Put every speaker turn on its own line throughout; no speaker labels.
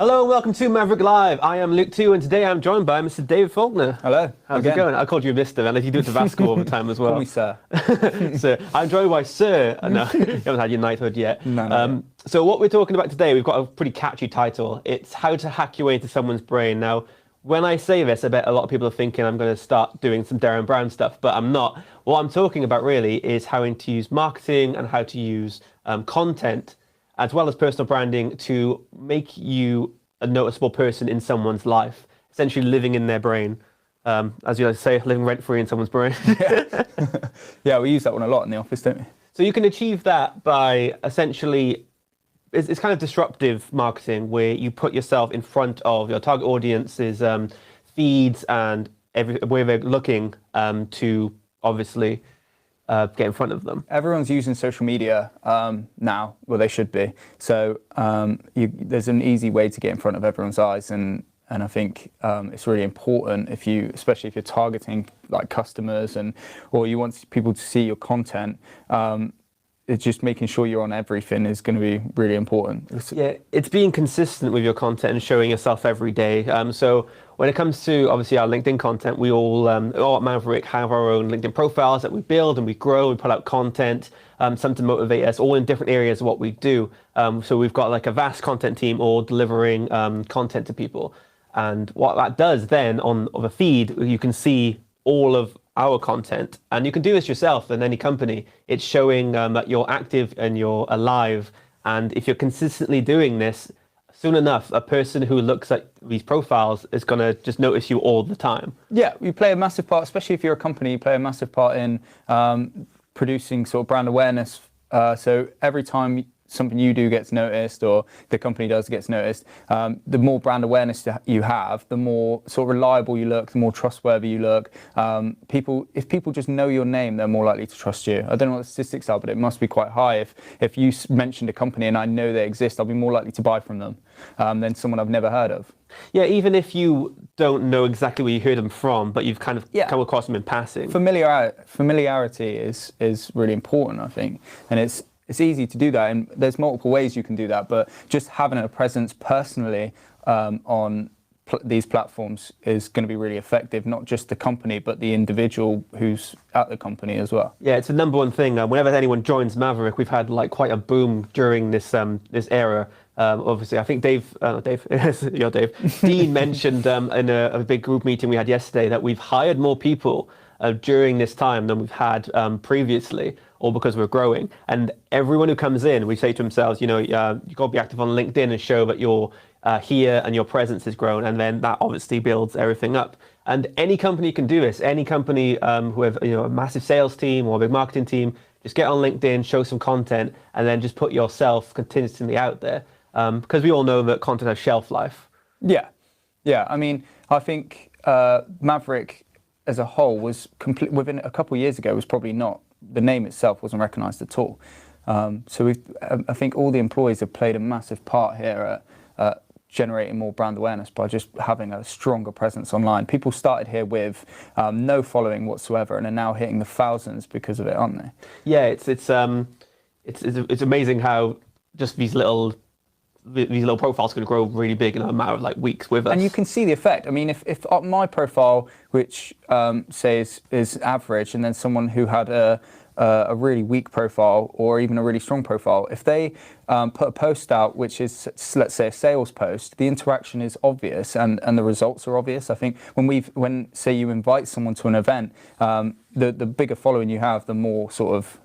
Hello and welcome to Maverrik Live. I am Luke 2 and today I'm joined by Mr. David Faulkner.
Hello.
How's it going? I called you Mr. and you do it to Vasco all the time as well.
Call me Sir.
Sir. I'm joined by Sir. No, you haven't had your knighthood yet.
No.
So what we're talking about today, we've got a pretty catchy title. It's how to hack your way into someone's brain. Now, when I say this, I bet a lot of people are thinking I'm going to start doing some Darren Brown stuff, but I'm not. What I'm talking about really is how to use marketing and how to use content as well as personal branding to make you a noticeable person in someone's life, essentially living in their brain. As you like to say, living rent-free in someone's brain.
Yeah, we use that one a lot in the office, don't we?
So you can achieve that by essentially, it's kind of disruptive marketing where you put yourself in front of your target audience's feeds and where they're looking to obviously get in front of them.
Everyone's using social media now, well, they should be. So there's an easy way to get in front of everyone's eyes, and I think it's really important especially if you're targeting like customers or you want people to see your content. It's just making sure you're on everything is going to be really important.
Yeah, it's being consistent with your content and showing yourself every day. So when it comes to obviously our LinkedIn content, we all at Maverrik have our own LinkedIn profiles that we build and we grow. We put out content, some to motivate us, all in different areas of what we do. So we've got like a vast content team all delivering content to people. And what that does then on the feed, you can see all of our content, and you can do this yourself in any company. It's showing that you're active and you're alive, and if you're consistently doing this, soon enough a person who looks at these profiles is going to just notice you all the time.
Yeah, you play a massive part, especially if you're a company. You play a massive part in producing sort of brand awareness, so every time something you do gets noticed or the company does gets noticed, the more brand awareness you have, the more sort of reliable you look, the more trustworthy you look. If people just know your name, they're more likely to trust you. I don't know what the statistics are, but it must be quite high. If you mentioned a company and I know they exist, I'll be more likely to buy from them than someone I've never heard of.
Yeah, even if you don't know exactly where you heard them from, but you've kind of come across them in passing.
Familiarity is really important, I think, and it's easy to do that, and there's multiple ways you can do that, but just having a presence personally on these platforms is going to be really effective, not just the company, but the individual who's at the company as well.
Yeah, it's the number one thing. Whenever anyone joins Maverrik, we've had like quite a boom during this era. Obviously, I think Dave, you're Dave, Dean mentioned in a big group meeting we had yesterday that we've hired more people during this time than we've had previously, all because we're growing. And everyone who comes in, we say to themselves, you got to be active on LinkedIn and show that you're here and your presence has grown. And then that obviously builds everything up. And any company can do this. Any company who have a massive sales team or a big marketing team, just get on LinkedIn, show some content, and then just put yourself consistently out there. Because we all know that content has shelf life.
Yeah. I mean, I think Maverrik as a whole was within a couple of years ago was probably not. The name itself wasn't recognised at all. So I think all the employees have played a massive part here at generating more brand awareness by just having a stronger presence online. People started here with no following whatsoever and are now hitting the thousands because of it, aren't they?
Yeah, it's amazing how just these little profiles can grow really big in a matter of like weeks with us.
And you can see the effect. I mean, if my profile, which says is average, and then someone who had a really weak profile or even a really strong profile, if they put a post out which is, let's say, a sales post, the interaction is obvious and the results are obvious. I think when say you invite someone to an event, the bigger following you have, the more sort of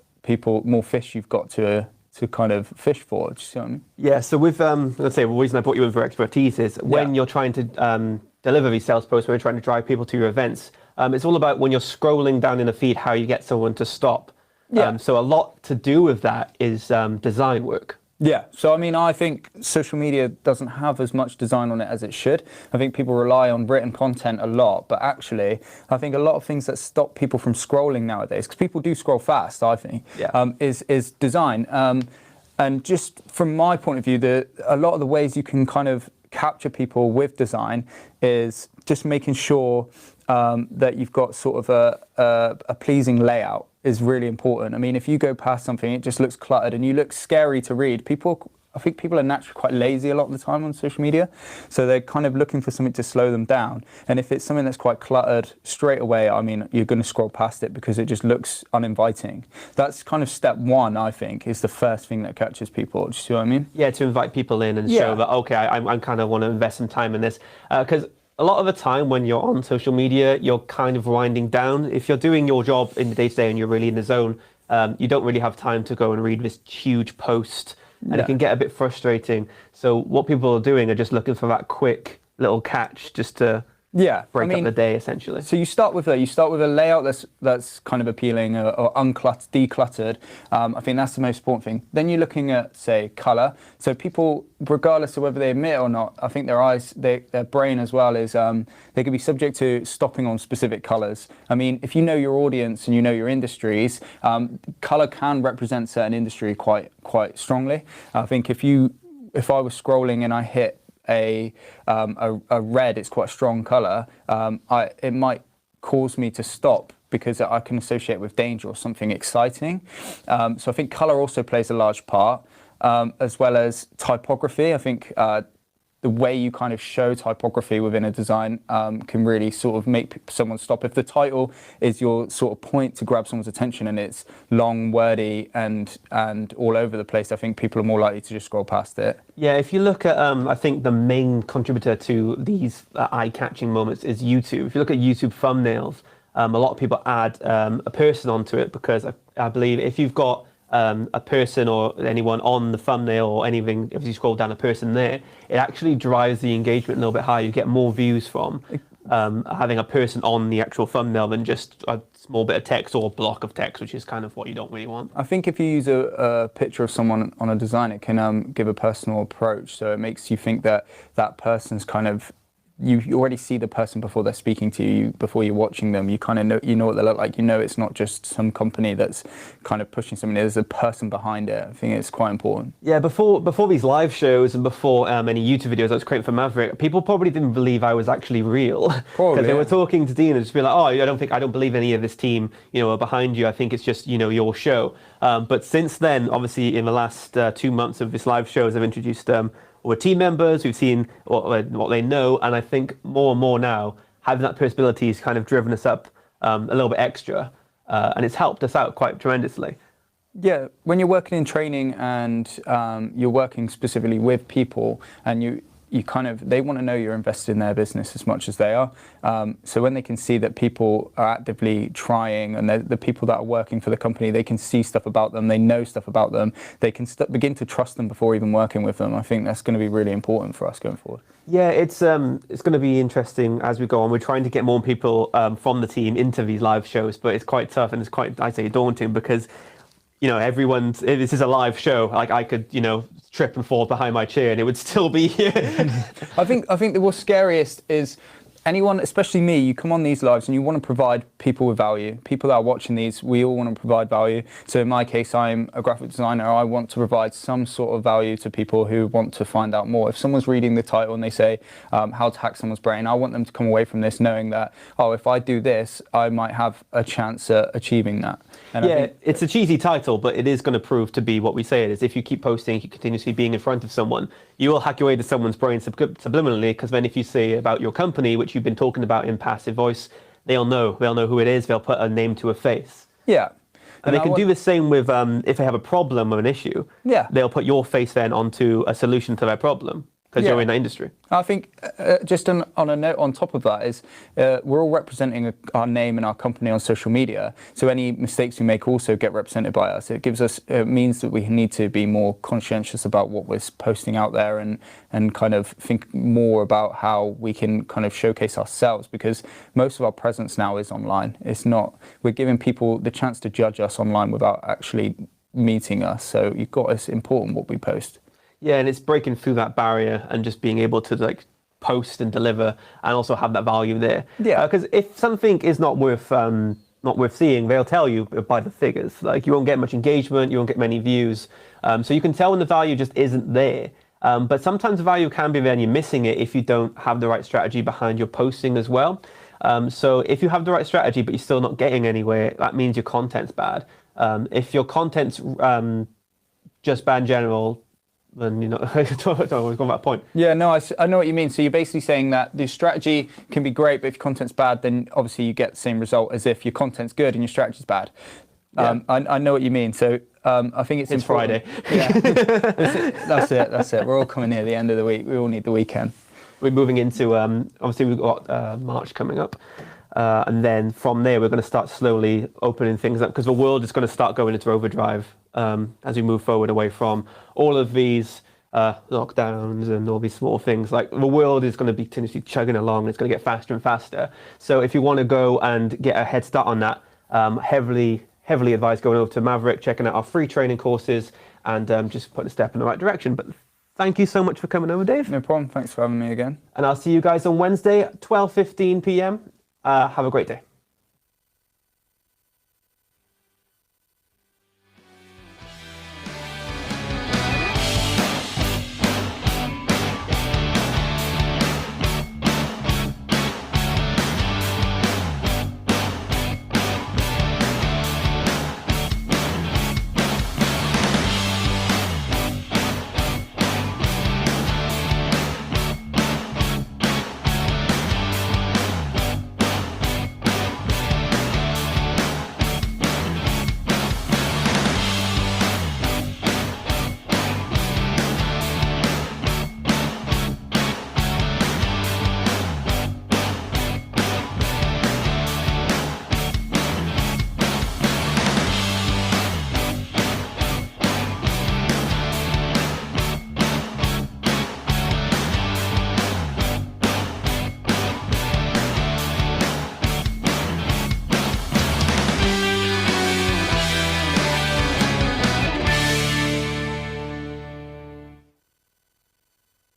more fish you've got to kind of fish for. Do you see what I mean? Yeah,
so with, let's say, the reason I brought you in for expertise is when you're trying to deliver these sales posts, when you're trying to drive people to your events, it's all about when you're scrolling down in a feed, how you get someone to stop. Yeah. So a lot to do with that is design work.
Yeah, so I mean, I think social media doesn't have as much design on it as it should. I think people rely on written content a lot, but actually, I think a lot of things that stop people from scrolling nowadays, because people do scroll fast, I think, is design. And just from my point of view, a lot of the ways you can kind of capture people with design is just making sure that you've got sort of a pleasing layout is really important. I mean, if you go past something, it just looks cluttered and you look scary to read, people I think people are naturally quite lazy a lot of the time on social media. So they're kind of looking for something to slow them down. And if it's something that's quite cluttered straight away, I mean, you're going to scroll past it because it just looks uninviting. That's kind of step one, I think, is the first thing that catches people. Do you see what I mean?
Yeah, to invite people in and show that, okay, I kind of want to invest some time in this. Because a lot of the time when you're on social media, you're kind of winding down. If you're doing your job in the day-to-day and you're really in the zone, you don't really have time to go and read this huge post, and it can get a bit frustrating. So what people are doing are just looking for that quick little catch just to break up the day, essentially.
So you start with a layout that's kind of appealing or decluttered. I think that's the most important thing. Then you're looking at, say, color. So people, regardless of whether they admit it or not, I think their eyes, their brain as well is they could be subject to stopping on specific colors. I mean, if you know your audience and you know your industries, color can represent certain industry quite strongly. I think if I was scrolling and I hit a red, it's quite a strong color, it might cause me to stop because I can associate with danger or something exciting. So I think color also plays a large part, as well as typography. I think the way you kind of show typography within a design can really sort of make someone stop. If the title is your sort of point to grab someone's attention and it's long, wordy, and all over the place, I think people are more likely to just scroll past it.
Yeah, if you look at, I think the main contributor to these eye-catching moments is YouTube. If you look at YouTube thumbnails, a lot of people add a person onto it because I believe if you've got a person or anyone on the thumbnail or anything, if you scroll down a person there, it actually drives the engagement a little bit higher. You get more views from having a person on the actual thumbnail than just a small bit of text or a block of text, which is kind of what you don't really want.
I think if you use a picture of someone on a design, it can give a personal approach. So it makes you think that that person's kind of, you already see the person before they're speaking to you, before you're watching them. You kind of know what they look like. You know it's not just some company that's kind of pushing something. There's a person behind it. I think it's quite important.
Yeah, before these live shows and before any YouTube videos I was creating for Maverrik, people probably didn't believe I was actually real. Because they were talking to Dean and just be like, oh, I don't believe any of this team, are behind you. I think it's just, your show. But since then, obviously in the last 2 months of this live shows, I've introduced we're team members, we've seen what they know, and I think more and more now, having that personality has kind of driven us up a little bit extra, and it's helped us out quite tremendously.
Yeah, when you're working in training and you're working specifically with people, and you they want to know you're invested in their business as much as they are. So when they can see that people are actively trying, and the people that are working for the company, they can see stuff about them, they know stuff about them, they can begin to trust them before even working with them. I think that's going to be really important for us going forward.
Yeah, it's going to be interesting as we go on. We're trying to get more people from the team into these live shows, but it's quite tough and it's quite, I'd say, daunting because this is a live show. Like I could, trip and fall behind my chair and it would still be here.
I think the what's scariest is anyone, especially me, you come on these lives and you want to provide people with value. People that are watching these, we all want to provide value. So in my case, I'm a graphic designer. I want to provide some sort of value to people who want to find out more. If someone's reading the title and they say, how to hack someone's brain, I want them to come away from this knowing that, if I do this, I might have a chance at achieving that. And
yeah, it's a cheesy title, but it is going to prove to be what we say it is. If you keep posting, keep continuously being in front of someone, you will hack your way to someone's brain subliminally, because then if you say about your company, which you've been talking about in passive voice, they'll know who it is. They'll put a name to a face.
Yeah.
And they can do the same with if they have a problem or an issue. Yeah. They'll put your face then onto a solution to their problem because you're in that industry.
I think just on a note on top of that is we're all representing our name and our company on social media. So any mistakes we make also get represented by us. It means that we need to be more conscientious about what we're posting out there and kind of think more about how we can kind of showcase ourselves, because most of our presence now is online. We're giving people the chance to judge us online without actually meeting us. So it's important what we post.
Yeah, and it's breaking through that barrier and just being able to post and deliver and also have that value there. Yeah. Because if something is not worth seeing, they'll tell you by the figures. You won't get much engagement, you won't get many views. So you can tell when the value just isn't there. But sometimes the value can be there and you're missing it if you don't have the right strategy behind your posting as well. So if you have the right strategy but you're still not getting anywhere, that means your content's bad. If your content's just bad in general, then don't always go on that point.
Yeah, no, I know what you mean. So you're basically saying that the strategy can be great, but if your content's bad, then obviously you get the same result as if your content's good and your strategy's bad.
Yeah.
I know what you mean. So I think it's
Friday.
Yeah, that's it. We're all coming near the end of the week. We all need the weekend.
We're moving into, obviously we've got March coming up. And then from there, we're going to start slowly opening things up because the world is going to start going into overdrive as we move forward away from all of these lockdowns and all these small things. Like the world is going to be continuously chugging along. It's going to get faster and faster. So if you want to go and get a head start on that, heavily advise going over to Maverrik, checking out our free training courses and just putting a step in the right direction. But thank you so much for coming over, Dave.
No problem. Thanks for having me again.
And I'll see you guys on Wednesday at 12:15 p.m. Have a great day.